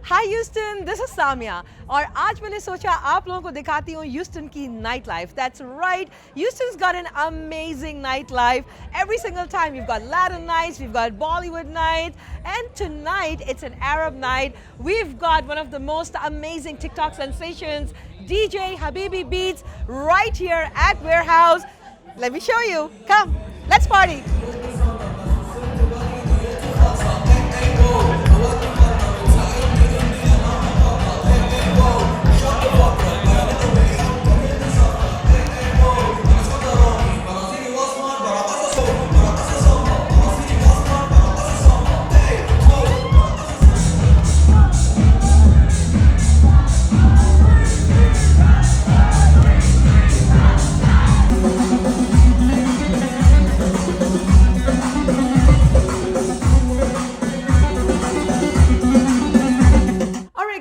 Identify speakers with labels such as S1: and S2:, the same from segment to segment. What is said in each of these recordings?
S1: Hi Houston, this is Samia और आज मैंने सोचा आप लोगों को दिखाती हूँ ह्यूस्टन की night life. That's right, Houston's got an amazing nightlife. Every single time we've got Latin nights, we've got Bollywood nights, and tonight it's an Arab night. We've got one of the most amazing TikTok sensations, DJ Habibeats, right here at Warehouse. Let me show you. Come, let's party.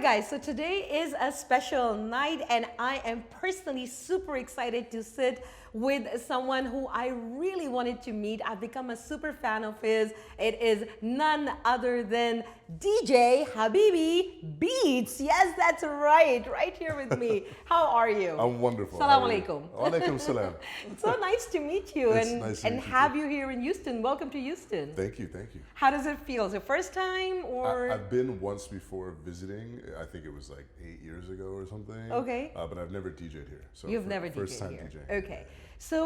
S1: Guys, so today is a special night and I am personally super excited to sit with someone who I really wanted to meet. I've become a super fan of his. It is none other than DJ Habibeats. Yes, that's right here with me. How are you?
S2: I'm wonderful.
S1: Salam alaikum.
S2: Walaikum salam.
S1: It's so nice to meet you and have you here in Houston. Welcome to Houston.
S2: Thank you, thank you.
S1: How does it feel? Is it first time or?
S2: I've been once before visiting. I think it was like 8 years ago or something.
S1: Okay.
S2: But I've never DJ'd here. So
S1: you've never
S2: first
S1: DJ'd
S2: time
S1: here.
S2: DJing.
S1: Okay. So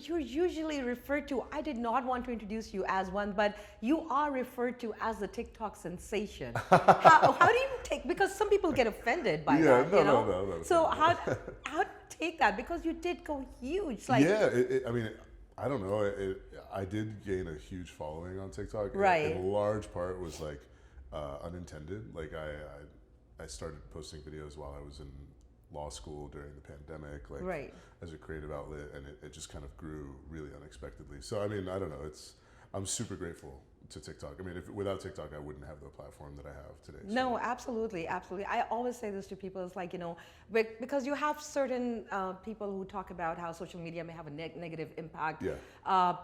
S1: you're usually referred to, I did not want to introduce you as one, but you are referred to as the TikTok sensation. How do you take, because some people get offended by that, you know?
S2: No.
S1: So how take that? Because you did go huge. Like,
S2: yeah, I mean, I don't know. I did gain a huge following on TikTok.
S1: Right.
S2: And a large part was like unintended. Like I started posting videos while I was in law school during the pandemic, like
S1: right.
S2: as a creative outlet, and it just kind of grew really unexpectedly. So I mean, I don't know. I'm super grateful to TikTok. I mean, without TikTok, I wouldn't have the platform that I have today. So.
S1: No, absolutely. I always say this to people. It's like, you know, because you have certain people who talk about how social media may have a negative impact.
S2: Yeah.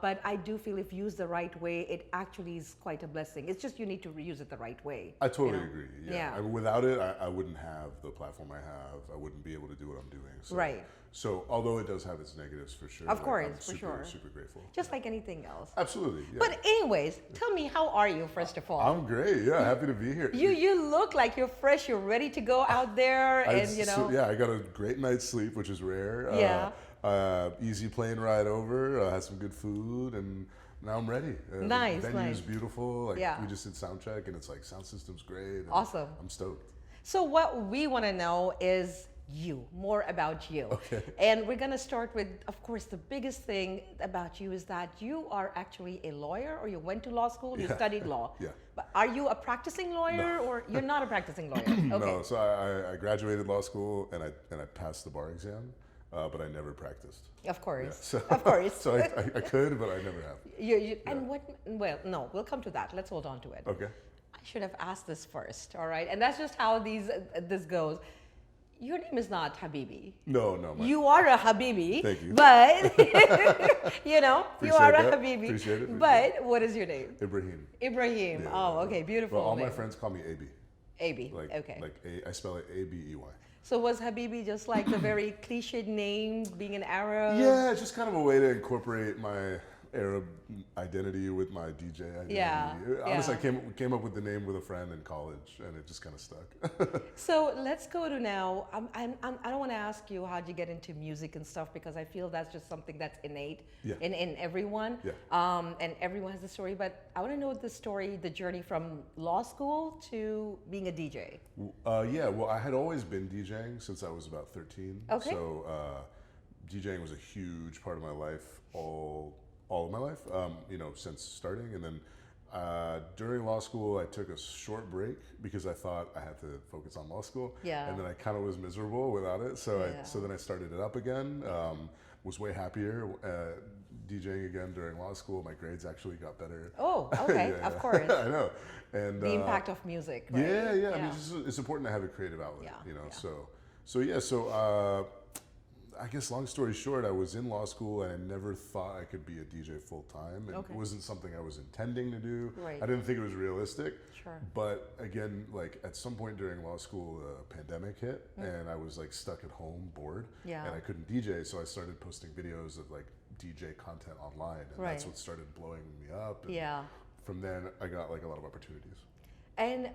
S1: But I do feel if used the right way, it actually is quite a blessing. It's just you need to use it the right way.
S2: I totally agree. Yeah.
S1: Yeah.
S2: I mean, without it, I wouldn't have the platform I have. I wouldn't be able to do what I'm doing. So,
S1: right.
S2: So although it does have its negatives for sure.
S1: Of course,
S2: I'm
S1: for sure.
S2: Super grateful.
S1: Just like anything else.
S2: Absolutely. Yeah.
S1: But anyways, tell me, how are you, first of all?
S2: I'm great. Yeah, happy to be here.
S1: You look like you're fresh. You're ready to go out there, and you know.
S2: Yeah, I got a great night's sleep, which is rare.
S1: Yeah.
S2: Easy plane ride over. Had some good food, and now I'm ready.
S1: Nice.
S2: The venue's beautiful. Like
S1: yeah.
S2: We just did sound check, and it's like sound system's great.
S1: Awesome.
S2: I'm stoked.
S1: So what we want to know is more about you.
S2: Okay.
S1: And we're going to start with, of course, the biggest thing about you is that you are actually a lawyer, or you went to law school, you studied law.
S2: Yeah.
S1: But are you a practicing lawyer, or you're not a practicing lawyer? Okay.
S2: No, so I graduated law school and I passed the bar exam, but I never practiced.
S1: Of course.
S2: Yeah, so,
S1: of course.
S2: So I could, but I never have.
S1: And well, no, we'll come to that. Let's hold on to it.
S2: Okay.
S1: I should have asked this first, all right? And that's just how this goes. Your name is not Habibi.
S2: No.
S1: You are a Habibi.
S2: Thank you.
S1: But, you know,
S2: Appreciate
S1: you are
S2: that.
S1: a Habibi.
S2: Appreciate it.
S1: But what is your name?
S2: Ibrahim.
S1: Ibrahim.
S2: Yeah.
S1: Oh, okay, beautiful.
S2: Well, all
S1: name.
S2: my friends call me AB.
S1: AB,
S2: Like,
S1: okay.
S2: Like I spell it A-B-E-Y.
S1: So was Habibi just like the very cliched name, being an Arab?
S2: Yeah, it's just kind of a way to incorporate my Arab identity with my DJ identity.
S1: Yeah.
S2: Honestly, I came up with the name with a friend in college, and it just kind of stuck.
S1: So let's go to now. I don't want to ask you how'd you get into music and stuff, because I feel that's just something that's innate in everyone.
S2: Yeah.
S1: And everyone has a story, but I want to know the story, the journey from law school to being a DJ.
S2: Yeah, well, I had always been DJing since I was about 13.
S1: Okay.
S2: So DJing was a huge part of my life all of my life, you know, since starting. And then during law school, I took a short break because I thought I had to focus on law school.
S1: Yeah.
S2: And then I kind of was miserable without it. So then I started it up again. Was way happier DJing again during law school. My grades actually got better.
S1: Oh, okay, of course.
S2: I know. And
S1: the impact of music, right?
S2: Yeah. I mean, it's important to have a creative outlet, you know. So I guess long story short, I was in law school and I never thought I could be a DJ full time. And
S1: Okay.
S2: it wasn't something I was intending to do.
S1: Right.
S2: I didn't think it was realistic.
S1: Sure.
S2: But again, like at some point during law school, a pandemic hit and I was like stuck at home, bored.
S1: Yeah.
S2: And I couldn't DJ, so I started posting videos of like DJ content online, and that's
S1: Right.
S2: what started blowing me up. And
S1: Yeah.
S2: from then, I got like a lot of opportunities.
S1: And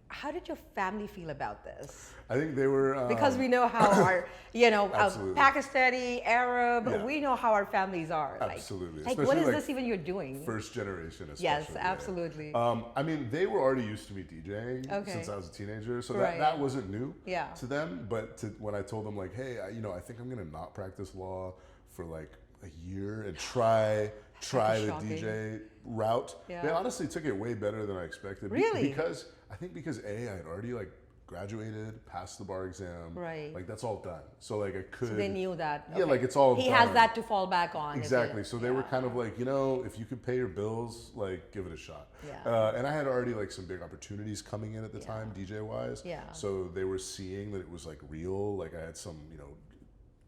S1: how did your family feel about this?
S2: I think they were
S1: Because we know how our, you know,
S2: Absolutely.
S1: Pakistani, Arab,
S2: Yeah.
S1: we know how our families are.
S2: Absolutely.
S1: Like what
S2: Especially,
S1: is
S2: like,
S1: this even you're doing?
S2: first generation, especially.
S1: Yes,
S2: yeah.
S1: absolutely.
S2: I mean, they were already used to me DJing
S1: Okay.
S2: since I was a teenager, so
S1: Right.
S2: that wasn't new
S1: Yeah.
S2: to them. But when I told them like, hey, I think I'm gonna not practice law for like a year and try the
S1: shocking.
S2: DJ route,
S1: Yeah.
S2: they honestly took it way better than I expected.
S1: Really?
S2: Because I had already like graduated, passed the bar exam,
S1: Right.
S2: like that's all done. So like I could.
S1: So they knew that.
S2: Yeah, like it's all
S1: He
S2: done.
S1: has that to fall back on. if
S2: Exactly.
S1: it-
S2: So they were kind of like, if you could pay your bills, like give it a shot.
S1: Yeah.
S2: And I had already like some big opportunities coming in at the time, DJ wise.
S1: Yeah.
S2: So they were seeing that it was like real. Like I had some,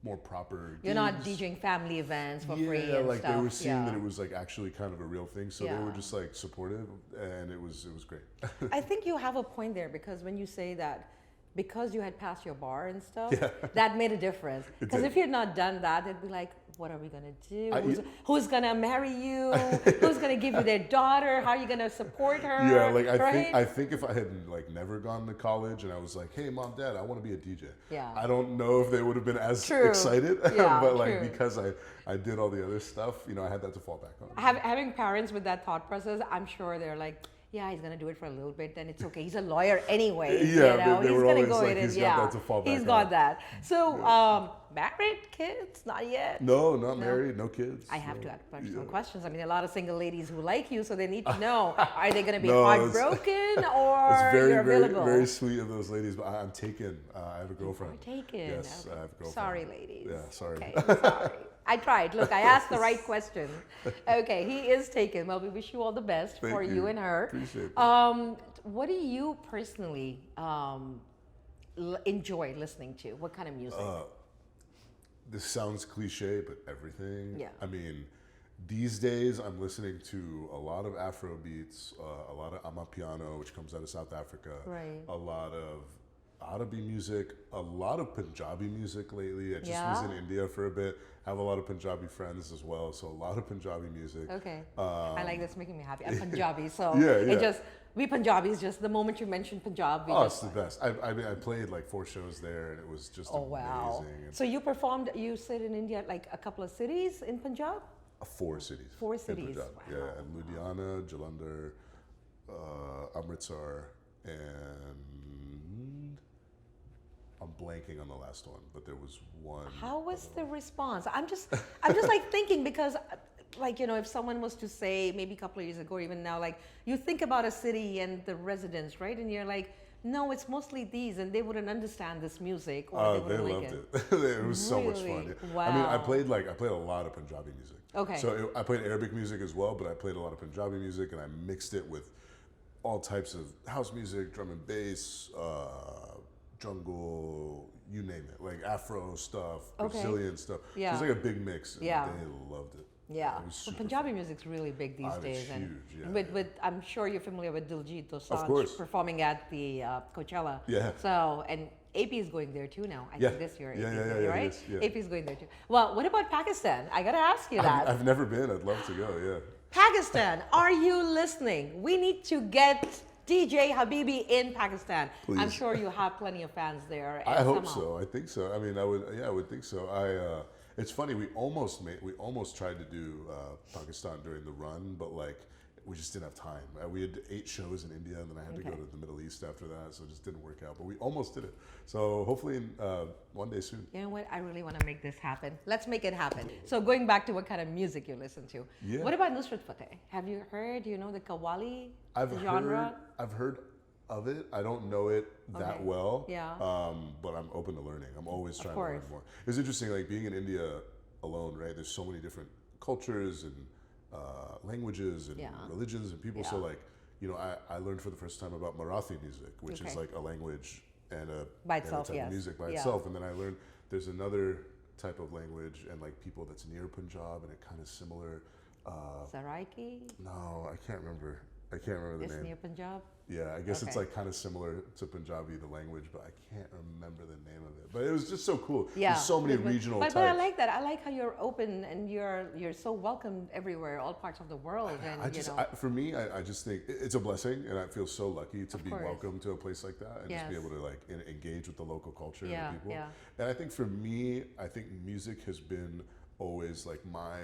S2: more proper.
S1: You're not
S2: gigs.
S1: DJing family events for
S2: Yeah,
S1: free and
S2: like
S1: stuff.
S2: they were seeing
S1: yeah.
S2: that it was like actually kind of a real thing. So they
S1: Yeah.
S2: were just like supportive, and it was great.
S1: I think you have a point there because when you say that, because you had passed your bar and stuff,
S2: Yeah.
S1: that made a difference.
S2: It
S1: Because
S2: did.
S1: if you had not done that, it'd be like, what are we gonna do?
S2: I-
S1: Who's gonna marry you? Who's gonna give you their daughter? How are you gonna support her?
S2: Yeah, like
S1: right?
S2: I think if I had like never gone to college and I was like, hey mom, dad, I want to be a DJ.
S1: Yeah.
S2: I don't know if they would have been as
S1: True.
S2: excited.
S1: Yeah,
S2: but like
S1: true.
S2: because I did all the other stuff, I had that to fall back on.
S1: Having parents with that thought process, I'm sure they're like, yeah, he's gonna do it for a little bit, then it's okay. He's a lawyer anyway.
S2: Yeah, they
S1: he's
S2: were
S1: gonna
S2: always
S1: go
S2: like,
S1: in and
S2: he's got that to fall
S1: he's
S2: back
S1: got
S2: on.
S1: that. So, married, kids, not yet.
S2: No, not married, no kids.
S1: I have
S2: no.
S1: to ask personal
S2: Yeah.
S1: questions. I mean, there are a lot of single ladies who like you, so they need to know: are they going to be
S2: No,
S1: heartbroken or
S2: It's very,
S1: you're
S2: very,
S1: available?
S2: very sweet of those ladies, but I'm taken. I have a girlfriend.
S1: You're taken.
S2: Yes,
S1: Okay.
S2: I have a girlfriend.
S1: Sorry, ladies.
S2: Yeah, sorry.
S1: Okay, I'm sorry. I tried. Look, I asked the right question. Okay, he is taken. Well, we wish you all the best
S2: Thank
S1: for you
S2: you.
S1: and her.
S2: Appreciate that.
S1: What do you personally enjoy listening to? What kind of music?
S2: This sounds cliche, but everything.
S1: Yeah.
S2: I mean, these days I'm listening to a lot of Afro beats, a lot of Amapiano, which comes out of South Africa.
S1: Right.
S2: A lot of Arabic music, a lot of Punjabi music lately. I just
S1: Yeah?
S2: was in India for a bit. Have a lot of Punjabi friends as well, so a lot of Punjabi music.
S1: Okay. I like this, making me happy. I'm Punjabi, so
S2: Yeah, yeah.
S1: we Punjabis, just the moment you mention Punjab, we
S2: Oh,
S1: just
S2: it's the best. I played like 4 shows there, and it was just
S1: oh wow.
S2: amazing. And
S1: So you performed, you said in India, like a couple of cities in Punjab?
S2: 4 cities.
S1: 4
S2: in
S1: cities,
S2: Punjab.
S1: wow.
S2: Yeah, and Ludhiana, Jalandhar, Amritsar, and I'm blanking on the last one, but there was one.
S1: How was the response? I'm just like thinking because like, if someone was to say maybe a couple of years ago or even now, like you think about a city and the residents, right? And you're like, no, it's mostly these, and they wouldn't understand this music or they
S2: They
S1: wouldn't like
S2: loved it. It was so much
S1: Really?
S2: fun. Yeah. I mean, I
S1: Wow.
S2: played a lot of Punjabi music.
S1: Okay.
S2: So I played Arabic music as well, but I played a lot of Punjabi music, and I mixed it with all types of house music, drum and bass, jungle, you name it, like Afro stuff,
S1: Okay.
S2: Brazilian stuff.
S1: Yeah.
S2: It was like a big mix. And
S1: Yeah.
S2: They loved it.
S1: Yeah,
S2: It was
S1: so
S2: super
S1: Punjabi
S2: fun.
S1: music's really big these
S2: It's
S1: days, and
S2: huge, yeah,
S1: with I'm sure you're familiar with Diljit Dosanjh
S2: course.
S1: performing at the Coachella.
S2: Yeah.
S1: So and AP is going there too now. I
S2: Yeah.
S1: think this year.
S2: Yeah,
S1: AP
S2: yeah,
S1: is
S2: yeah,
S1: going,
S2: yeah,
S1: right?
S2: it is, yeah.
S1: AP is going there too. Well, what about Pakistan? I gotta ask you that.
S2: I've never been. I'd love to go. Yeah.
S1: Pakistan, are you listening? We need to get DJ Habibi in Pakistan. I'm
S2: Please.
S1: sure you have plenty of fans there.
S2: I
S1: and
S2: hope
S1: somehow-
S2: so. I think so. I mean, I would think so. It's funny. We almost tried to do Pakistan during the run, but like we just didn't have time. We had 8 shows in India, and then I had to go
S1: Okay.
S2: to the Middle East after that, so it just didn't work out. But we almost did it. So hopefully, one day soon.
S1: You know what? I really want to make this happen. Let's make it happen. So going back to what kind of music you listen to.
S2: Yeah.
S1: What about Nusrat Fateh? Have you heard? You know the Qawwali genre?
S2: I've heard of it. I don't know it that
S1: Okay.
S2: well.
S1: Yeah.
S2: But I'm open to learning. I'm always trying to
S1: course.
S2: learn more. It's interesting, like being in India alone, right? There's so many different cultures and languages and
S1: Yeah.
S2: religions and people. So
S1: Yeah.
S2: like, I learned for the first time about Marathi music, which is
S1: Okay.
S2: like a language and a
S1: By
S2: and a
S1: itself,
S2: type
S1: yes.
S2: of music by
S1: Yeah.
S2: itself. And then I learned there's another type of language and like people that's near Punjab and it kind of similar.
S1: Saraiki?
S2: No, I can't remember. I can't remember the
S1: It's
S2: name.
S1: near Punjab?
S2: Yeah, I guess it's
S1: Okay.
S2: like kind of similar to Punjabi, the language, but I can't remember the name of it. But it was just so cool.
S1: Yeah.
S2: There's so many regional
S1: but,
S2: types.
S1: but I like that. I like how you're open and you're so welcomed everywhere, all parts of the world. And
S2: I just, for me, I just think it's a blessing, and I feel so lucky to be
S1: course.
S2: welcome to a place like that and just be
S1: Yes.
S2: able to like engage with the local culture
S1: Yeah,
S2: and the people.
S1: yeah.
S2: And I think for me, I think music has been always like my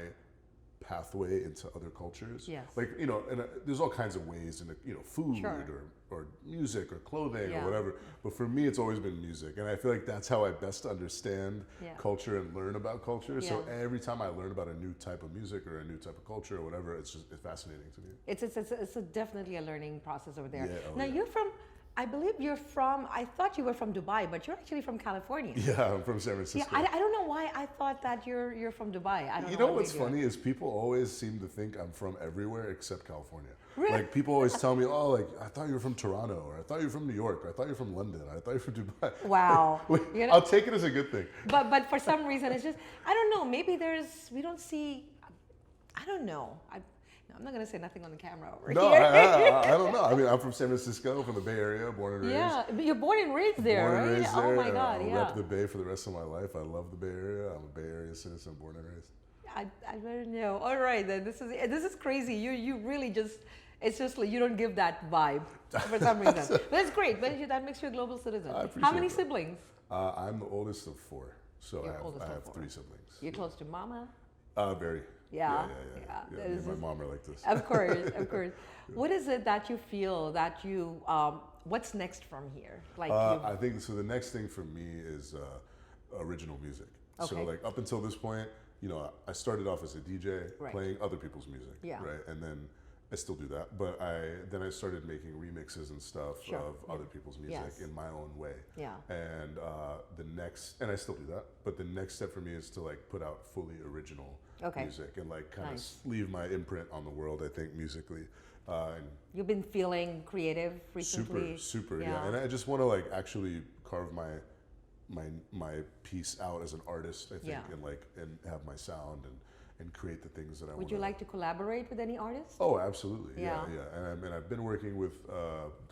S2: pathway into other cultures.
S1: Yes.
S2: Like, you know, and there's all kinds of ways in, you know, food
S1: Sure.
S2: or music or clothing
S1: Yeah.
S2: or whatever. But for me, it's always been music. And I feel like that's how I best understand
S1: Yeah.
S2: culture and learn about culture. So
S1: Yeah.
S2: every time I learn about a new type of music or a new type of culture or whatever, it's fascinating to me.
S1: It's definitely a learning process over there.
S2: Yeah, oh
S1: Now
S2: yeah.
S1: you're from, I believe you're from, I thought you were from Dubai, but you're actually from California.
S2: Yeah, I'm from San
S1: Yeah,
S2: Francisco.
S1: I don't know why I thought that you're from Dubai. I don't
S2: You
S1: know.
S2: know
S1: what
S2: what's
S1: made you-
S2: funny is people always seem to think I'm from everywhere except California.
S1: Really?
S2: Like people always tell me, "Oh, like I thought you were from Toronto, or I thought you were from New York, or I thought you were from London, or I thought you were from Dubai."
S1: Wow.
S2: Like,
S1: You know-
S2: I'll take it as a good thing.
S1: But for some reason it's just, I don't know, maybe we don't see, I don't know. I'm not gonna say nothing on the camera over
S2: No,
S1: here.
S2: I don't know. I mean, I'm from San Francisco, from the Bay Area, born and raised.
S1: Yeah, but you're born and raised there,
S2: Born and
S1: right?
S2: raised
S1: Oh
S2: there,
S1: my
S2: and
S1: God,
S2: I'll
S1: yeah.
S2: rep the Bay for the rest of my life. I love the Bay Area. I'm a Bay Area citizen, born and raised.
S1: I don't know. All right, then this is crazy. You really just, it's just like you don't give that vibe for some reason. But it's great. But that makes you a global citizen.
S2: I appreciate
S1: How many
S2: that.
S1: siblings?
S2: I'm the oldest of four, so
S1: You're
S2: I
S1: oldest of
S2: have
S1: four.
S2: 3 siblings.
S1: You're close to mama.
S2: Very.
S1: Yeah,
S2: Yeah.
S1: yeah.
S2: Me
S1: This
S2: and my
S1: is-
S2: mom are like this.
S1: Of course, of course. What is it that you feel that you? What's next from here? Like
S2: I think so. The next thing for me is original music. So
S1: Okay.
S2: like up until this point, you know, I started off as a DJ
S1: Right.
S2: playing other people's music,
S1: Yeah.
S2: right? And then I still do that, but then I started making remixes and stuff
S1: Sure,
S2: of
S1: yeah.
S2: other people's music
S1: Yes.
S2: in my own way.
S1: Yeah.
S2: And and I still do that, but the next step for me is to like put out fully original
S1: Okay.
S2: music and like kind
S1: Nice.
S2: of leave my imprint on the world. I think musically. And
S1: You've been feeling creative recently.
S2: super, yeah. And I just want to like actually carve my piece out as an artist, I think,
S1: Yeah.
S2: and have my sound and create the things that I want.
S1: Would you like to collaborate with any artists?
S2: Oh, absolutely.
S1: Yeah.
S2: Yeah. And I've been working with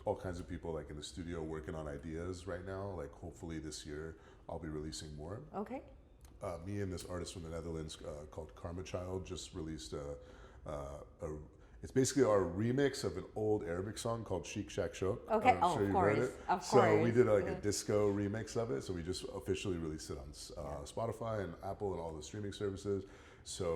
S2: all kinds of people like in the studio working on ideas right now. Like hopefully this year I'll be releasing more.
S1: Okay.
S2: Me and this artist from the Netherlands called Karma Child just released it's basically our remix of an old Arabic song called Chic Shack Shok.
S1: Okay.
S2: I'm
S1: Oh,
S2: sure
S1: of
S2: you've
S1: course.
S2: heard it.
S1: Of
S2: So we
S1: course.
S2: did like
S1: Yeah.
S2: a disco remix of it. So we just officially released it on Spotify and Apple and all the streaming services. So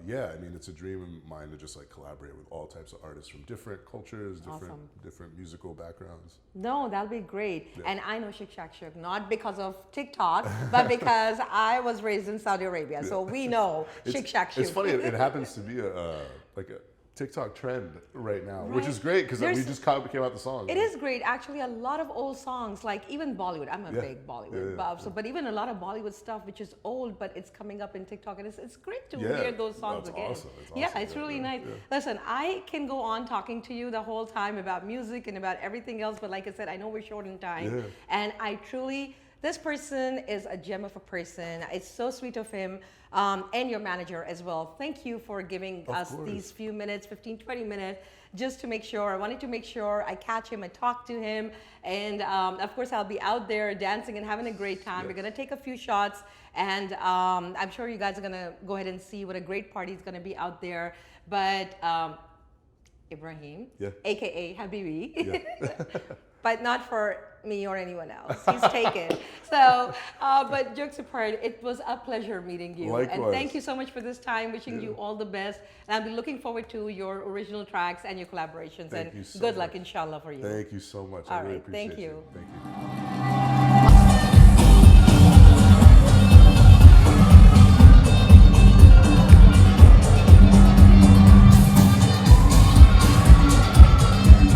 S2: yeah, I mean, it's a dream of mine to just like collaborate with all types of artists from different cultures,
S1: Awesome.
S2: different musical backgrounds.
S1: No, that'll be great. And I know Shik Shak Shuk, not because of TikTok, but because I was raised in Saudi Arabia. So we know Shik Shak Shuk.
S2: It's funny. It happens to be like a TikTok trend right now, which is great because we
S1: There's-
S2: just came out the song.
S1: It is great. Actually, a lot of old songs, like even Bollywood. I'm a
S2: Yeah.
S1: big Bollywood buff, so but even a lot of Bollywood stuff, which is old, but it's coming up in TikTok, and it's great to
S2: Yeah.
S1: hear those songs
S2: That's
S1: again.
S2: awesome. It's
S1: Yeah,
S2: awesome.
S1: it's
S2: Yeah,
S1: really
S2: yeah,
S1: nice.
S2: yeah.
S1: Listen, I can go on talking to you the whole time about music and about everything else, but like I said, I know we're short in time,
S2: Yeah.
S1: and I truly. This person is a gem of a person. It's so sweet of him and your manager as well. Thank you for giving us
S2: course.
S1: these few minutes, 15, 20 minutes, just to make sure. I wanted to make sure I catch him, I talk to him. And of course, I'll be out there dancing and having a great time. We're going to take a few shots. And I'm sure you guys are going to go ahead and see what a great party is going to be out there. But Ibrahim,
S2: Yeah.
S1: AKA Habibi.
S2: Yeah.
S1: But not for me or anyone else. He's taken. So, but jokes apart, it was a pleasure meeting you. And
S2: Likewise.
S1: thank you so much for this time. Wishing you all the best. And I'll be looking forward to your original tracks and your collaborations.
S2: Thank
S1: and
S2: you so
S1: good luck,
S2: much.
S1: inshallah, for you.
S2: Thank you so much. I
S1: All
S2: really
S1: right,
S2: appreciate
S1: thank you.
S2: Thank you.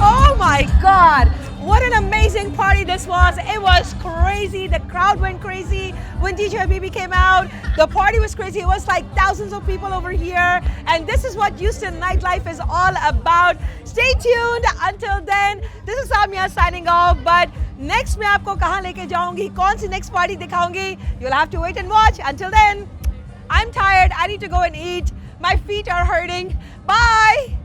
S1: Oh my God! What an amazing party this was. It was crazy. The crowd went crazy when DJ Habibi came out. The party was crazy. It was like thousands of people over here. And this is what Houston nightlife is all about. Stay tuned. Until then, this is Samia signing off. But next मैं आपको कहाँ लेके जाऊंगी, कौन सी next party दिखाऊंगी, you'll have to wait and watch. Until then, I'm tired. I need to go and eat. My feet are hurting. Bye.